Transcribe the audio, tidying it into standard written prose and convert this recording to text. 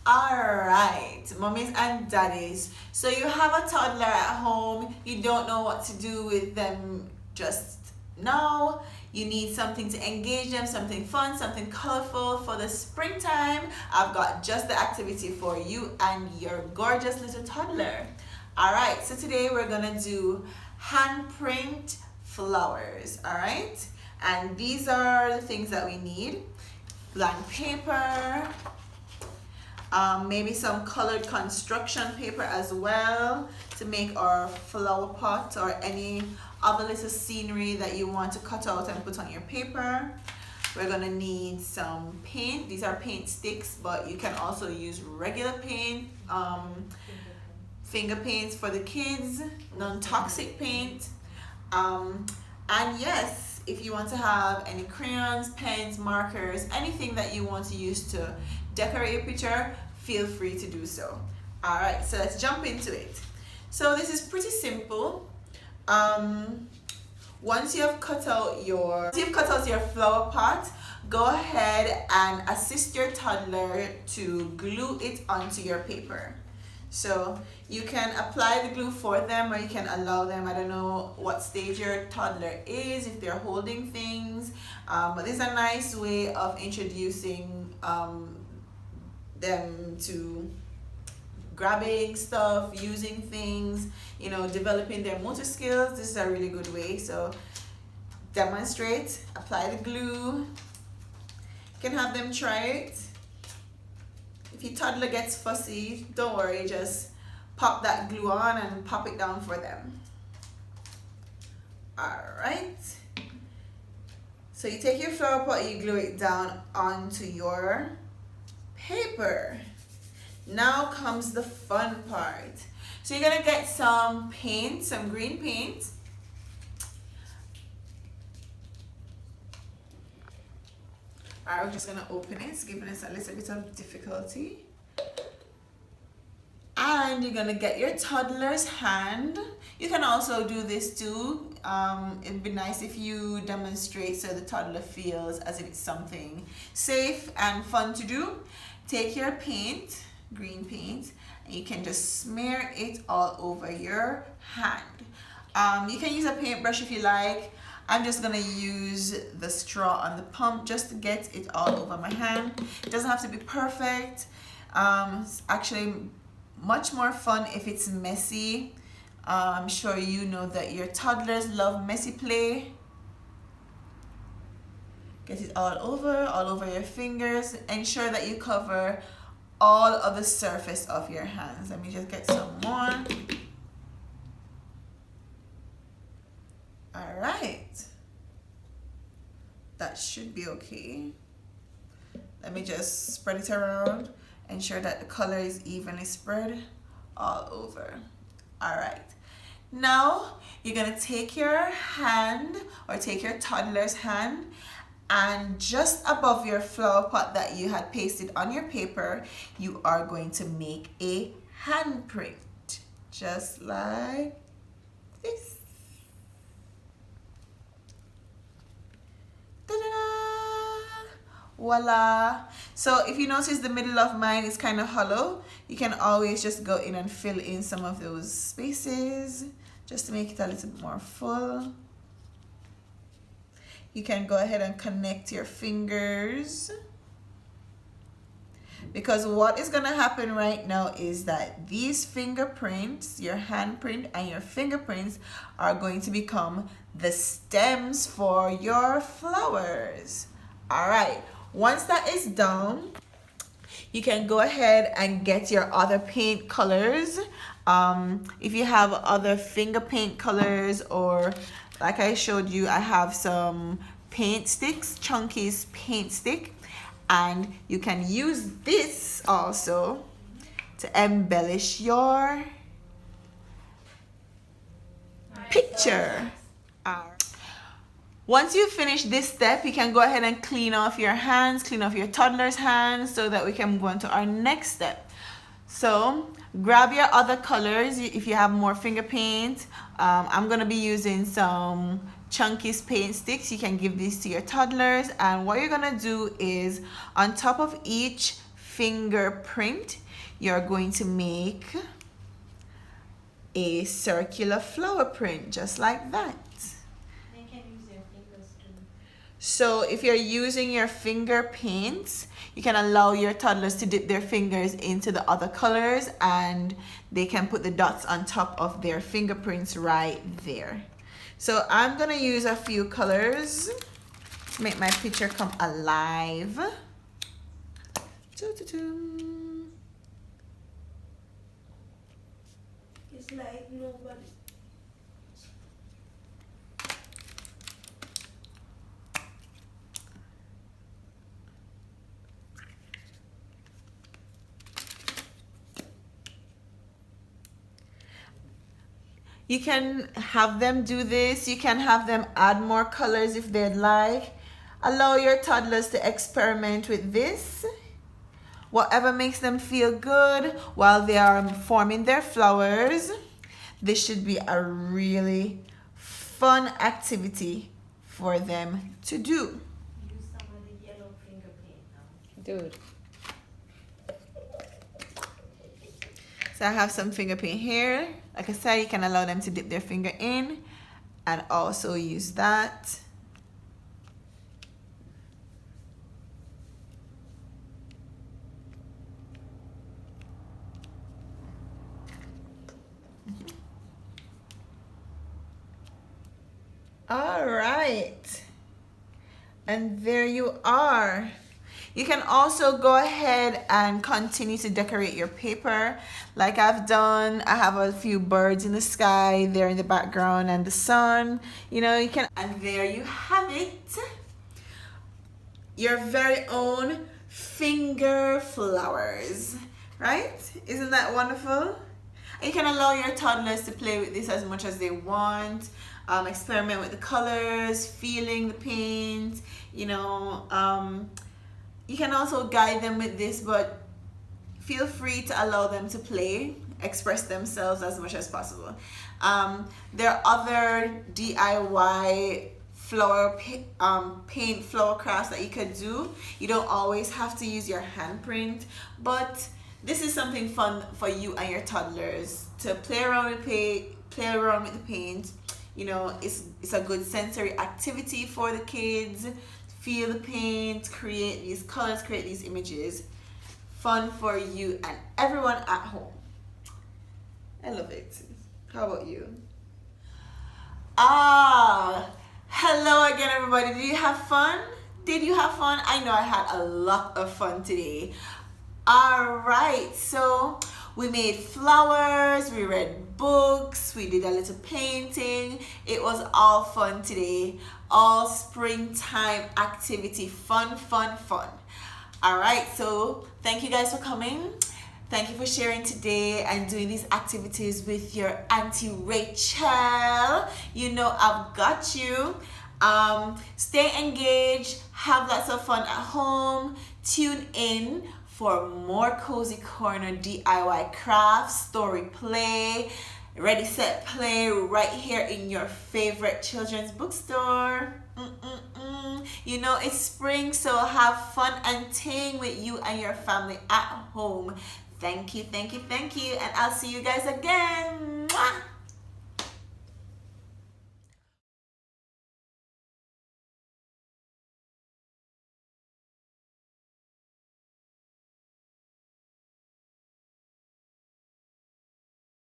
Alright, mummies and daddies. So you have a toddler at home, you don't know what to do with them just now. You need something to engage them, something fun, something colorful for the springtime. I've got just the activity for you and your gorgeous little toddler. Alright, so today we're gonna do handprint flowers. Alright, and these are the things that we need: blank paper, maybe some colored construction paper as well to make our flower pot or any other little scenery that you want to cut out and put on your paper. We're gonna need some paint. These are paint sticks, but you can also use regular paint, finger paints for the kids, non-toxic paint, and yes, if you want to have any crayons, pens, markers, anything that you want to use to decorate your picture, feel free to do so. All right, so let's jump into it. So this is pretty simple. Once you have cut out your flower pot, go ahead and assist your toddler to glue it onto your paper. So you can apply the glue for them, or you can allow them. I don't know what stage your toddler is, if they're holding things, but this is a nice way of introducing them to grabbing stuff, using things, you know, developing their motor skills. This is a really good way. So demonstrate, apply the glue. You can have them try it. If your toddler gets fussy, don't worry, just pop that glue on and pop it down for them. Alright, so you take your flower pot, you glue it down onto your paper. Now comes the fun part. So you're gonna get some paint, some green paint. Alright, we're just gonna open it. It's giving us a little bit of difficulty. And you're gonna get your toddler's hand. You can also do this too. It'd be nice if you demonstrate so the toddler feels as if it's something safe and fun to do. Take your paint, green paint, and you can just smear it all over your hand. You can use a paintbrush if you like. I'm just gonna use the straw on the pump just to get it all over my hand. It doesn't have to be perfect. It's actually much more fun if it's messy. I'm sure you know that your toddlers love messy play. Get it all over your fingers. Ensure that you cover all of the surface of your hands. Let me just get some more. All right, that should be okay. Let me just spread it around. Ensure that the color is evenly spread all over. All right, now you're gonna take your hand, or take your toddler's hand, and just above your flower pot that you had pasted on your paper, you are going to make a handprint, just like this. Ta-da! Voila! So if you notice the middle of mine is kind of hollow, you can always just go in and fill in some of those spaces just to make it a little bit more full. You can go ahead and connect your fingers, because what is going to happen right now is that these fingerprints, your handprint and your fingerprints, are going to become the stems for your flowers. All right, once that is done, you can go ahead and get your other paint colors. If you have other finger paint colors, or like I showed you, I have some paint sticks, Chunky's paint stick, and you can use this also to embellish your picture. Once you finish this step, you can go ahead and clean off your hands, clean off your toddler's hands, so that we can go on to our next step. So grab your other colors if you have more finger paint. I'm gonna be using some Chunky's paint sticks. You can give these to your toddlers, and what you're gonna do is on top of each fingerprint, you're going to make a circular flower print just like that. They can use their fingers too. So if you're using your finger paints, you can allow your toddlers to dip their fingers into the other colors and they can put the dots on top of their fingerprints right there. So I'm gonna use a few colors to make my picture come alive. It's like nobody. You can have them do this. You can have them add more colors if they'd like. Allow your toddlers to experiment with this. Whatever makes them feel good while they are forming their flowers. This should be a really fun activity for them to do. Use some of the yellow finger paint now. Dude. So I have some finger paint here. Like I said, you can allow them to dip their finger in and also use that. All right. And there you are. You can also go ahead and continue to decorate your paper like I've done. I have a few birds in the sky there in the background and the sun. You know, you can, and there you have it. Your very own finger flowers, right? Isn't that wonderful? And you can allow your toddlers to play with this as much as they want. Experiment with the colors, feeling the paint, you know. You can also guide them with this, but feel free to allow them to play, express themselves as much as possible. There are other DIY flower paint flower crafts that you could do. You don't always have to use your handprint, but this is something fun for you and your toddlers to play around with the paint. You know, it's a good sensory activity for the kids. Feel the paint, create these colors, create these images. Fun for you and everyone at home. I love it. How about you? Hello again, everybody. Did you have fun? Did you have fun? I know I had a lot of fun today. All right, so we made flowers, we read books, we did a little painting. It was all fun today. All springtime activity. Fun, fun, fun. All right, so thank you guys for coming. Thank you for sharing today and doing these activities with your Aunty Rachel. You know I've got you. Stay engaged, have lots of fun at home. Tune in for more Kozy Corner DIY crafts, story play, ready, set, play right here in your favorite children's bookstore. You know it's spring, so have fun and ting with you and your family at home. Thank you, thank you, thank you, and I'll see you guys again. Mwah!